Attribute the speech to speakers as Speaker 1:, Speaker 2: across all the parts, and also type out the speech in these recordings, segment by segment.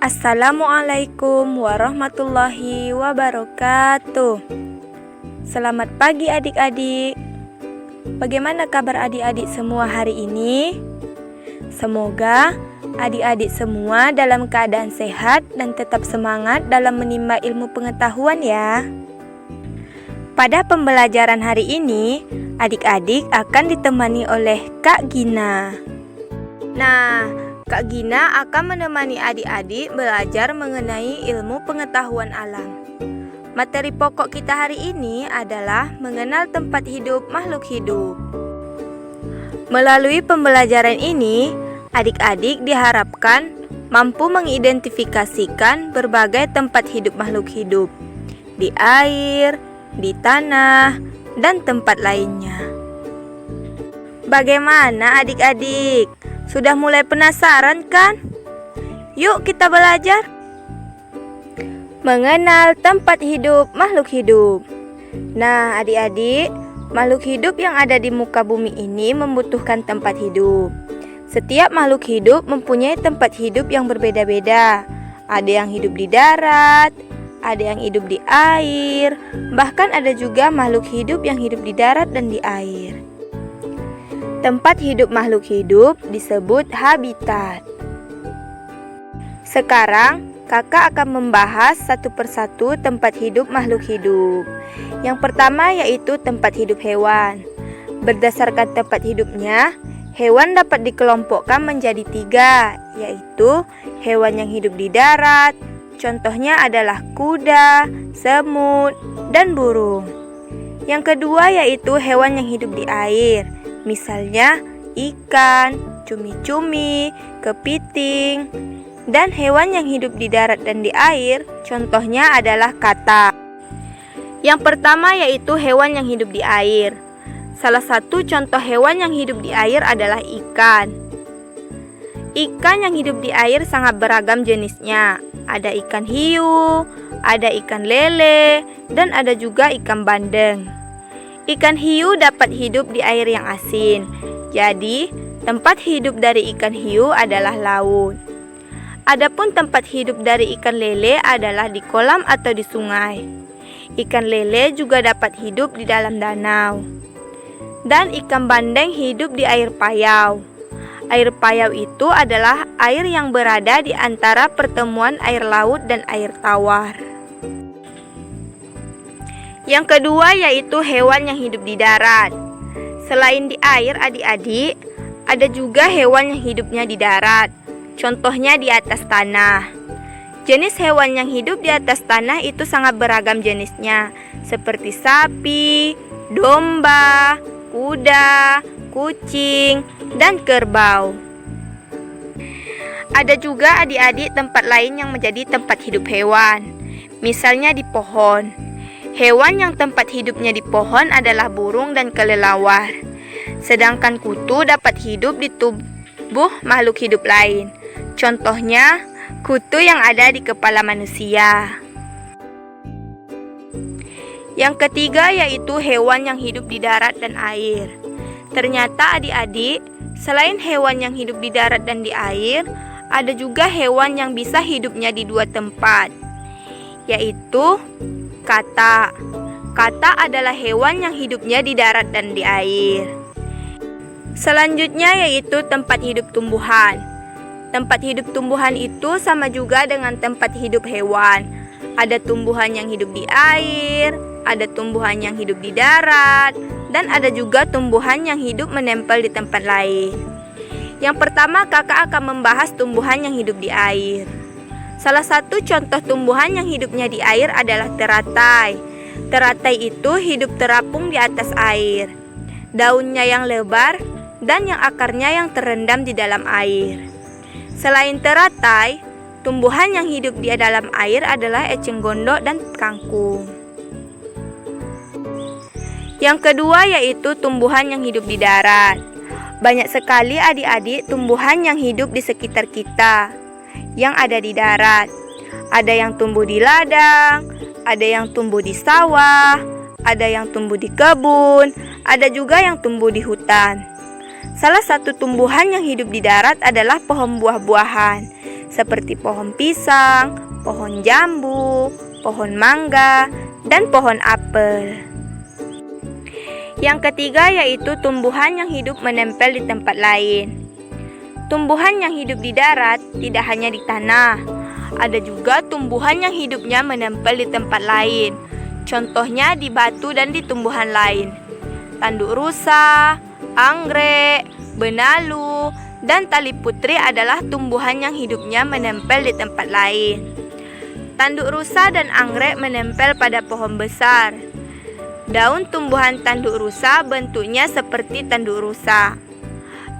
Speaker 1: Assalamualaikum warahmatullahi wabarakatuh. Selamat pagi adik-adik. Bagaimana kabar adik-adik semua hari ini? Semoga adik-adik semua dalam keadaan sehat dan tetap semangat dalam menimba ilmu pengetahuan ya. Pada pembelajaran hari ini, adik-adik akan ditemani oleh Kak Gina. Nah, Kak Gina akan menemani adik-adik belajar mengenai ilmu pengetahuan alam. Materi pokok kita hari ini adalah mengenal tempat hidup makhluk hidup. Melalui pembelajaran ini, adik-adik diharapkan mampu mengidentifikasikan berbagai tempat hidup makhluk hidup di air, di tanah, dan tempat lainnya. Bagaimana adik-adik? Sudah mulai penasaran kan? Yuk kita belajar mengenal tempat hidup makhluk hidup. Nah adik-adik, makhluk hidup yang ada di muka bumi ini membutuhkan tempat hidup. Setiap makhluk hidup mempunyai tempat hidup yang berbeda-beda. Ada yang hidup di darat, ada yang hidup di air, bahkan ada juga makhluk hidup yang hidup di darat dan di air. Tempat hidup makhluk hidup disebut habitat. Sekarang, kakak akan membahas satu persatu tempat hidup makhluk hidup. Yang pertama yaitu tempat hidup hewan. Berdasarkan tempat hidupnya, hewan dapat dikelompokkan menjadi 3, yaitu hewan yang hidup di darat. Contohnya adalah kuda, semut, dan burung. Yang kedua yaitu hewan yang hidup di air. Misalnya ikan, cumi-cumi, kepiting, dan hewan yang hidup di darat dan di air, contohnya adalah katak. Yang pertama yaitu hewan yang hidup di air. Salah satu contoh hewan yang hidup di air adalah ikan. Ikan yang hidup di air sangat beragam jenisnya. Ada ikan hiu, ada ikan lele, dan ada juga ikan bandeng. Ikan hiu dapat hidup di air yang asin. Jadi, tempat hidup dari ikan hiu adalah laut. Adapun tempat hidup dari ikan lele adalah di kolam atau di sungai. Ikan lele juga dapat hidup di dalam danau. Dan ikan bandeng hidup di air payau. Air payau itu adalah air yang berada di antara pertemuan air laut dan air tawar. Yang kedua yaitu hewan yang hidup di darat. Selain di air adik-adik, ada juga hewan yang hidupnya di darat. Contohnya di atas tanah. Jenis hewan yang hidup di atas tanah itu sangat beragam jenisnya, seperti sapi, domba, kuda, kucing, dan kerbau. Ada juga adik-adik tempat lain yang menjadi tempat hidup hewan. Misalnya di pohon. Hewan yang tempat hidupnya di pohon adalah burung dan kelelawar. Sedangkan kutu dapat hidup di tubuh makhluk hidup lain. Contohnya, kutu yang ada di kepala manusia. Yang ketiga yaitu hewan yang hidup di darat dan air. Ternyata adik-adik, selain hewan yang hidup di darat dan di air, ada juga hewan yang bisa hidupnya di 2 tempat, yaitu katak. Katak adalah hewan yang hidupnya di darat dan di air. Selanjutnya yaitu tempat hidup tumbuhan. Tempat hidup tumbuhan itu sama juga dengan tempat hidup hewan. Ada tumbuhan yang hidup di air, ada tumbuhan yang hidup di darat, dan ada juga tumbuhan yang hidup menempel di tempat lain. Yang pertama kakak akan membahas tumbuhan yang hidup di air. Salah satu contoh tumbuhan yang hidupnya di air adalah teratai. Teratai itu hidup terapung di atas air. Daunnya yang lebar dan yang akarnya yang terendam di dalam air. Selain teratai, Tumbuhan yang hidup di dalam air adalah eceng gondok dan kangkung. Yang kedua yaitu tumbuhan yang hidup di darat. Banyak sekali adik-adik tumbuhan yang hidup di sekitar kita yang ada di darat. Ada yang tumbuh di ladang, ada yang tumbuh di sawah, ada yang tumbuh di kebun, ada juga yang tumbuh di hutan. Salah satu tumbuhan yang hidup di darat adalah pohon buah-buahan, seperti pohon pisang, pohon jambu, pohon mangga, dan pohon apel. Yang ketiga yaitu tumbuhan yang hidup menempel di tempat lain. Tumbuhan yang hidup di darat tidak hanya di tanah, ada juga tumbuhan yang hidupnya menempel di tempat lain. Contohnya di batu dan di tumbuhan lain. Tanduk rusa, anggrek, benalu, dan tali putri adalah tumbuhan yang hidupnya menempel di tempat lain. Tanduk rusa dan anggrek menempel pada pohon besar. Daun tumbuhan tanduk rusa bentuknya seperti tanduk rusa.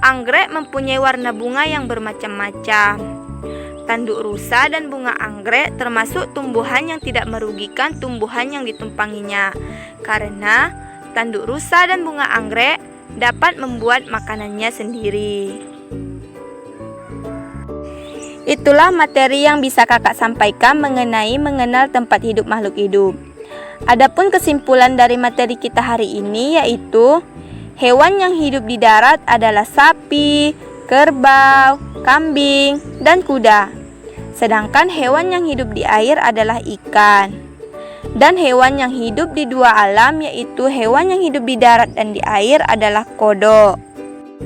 Speaker 1: Anggrek mempunyai warna bunga yang bermacam-macam. Tanduk rusa dan bunga anggrek termasuk tumbuhan yang tidak merugikan tumbuhan yang ditumpanginya, karena tanduk rusa dan bunga anggrek dapat membuat makanannya sendiri. Itulah materi yang bisa kakak sampaikan mengenai mengenal tempat hidup makhluk hidup. Adapun kesimpulan dari materi kita hari ini yaitu hewan yang hidup di darat adalah sapi, kerbau, kambing, dan kuda. Sedangkan hewan yang hidup di air adalah ikan. Dan hewan yang hidup di dua alam yaitu hewan yang hidup di darat dan di air adalah kodok.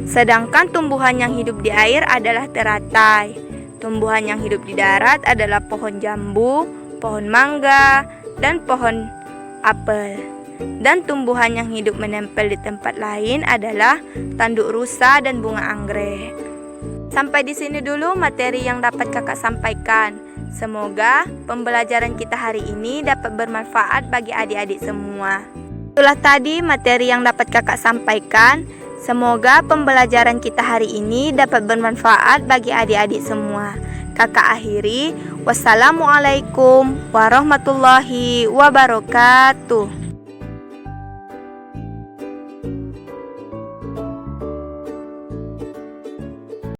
Speaker 1: Sedangkan tumbuhan yang hidup di air adalah teratai. Tumbuhan yang hidup di darat adalah pohon jambu, pohon mangga, dan pohon apel. Dan tumbuhan yang hidup menempel di tempat lain adalah tanduk rusa dan bunga anggrek. Sampai di sini dulu materi yang dapat kakak sampaikan. Semoga pembelajaran kita hari ini dapat bermanfaat bagi adik-adik semua. Itulah tadi materi yang dapat kakak sampaikan. Semoga pembelajaran kita hari ini dapat bermanfaat bagi adik-adik semua. Kakak akhiri, wassalamualaikum warahmatullahi wabarakatuh.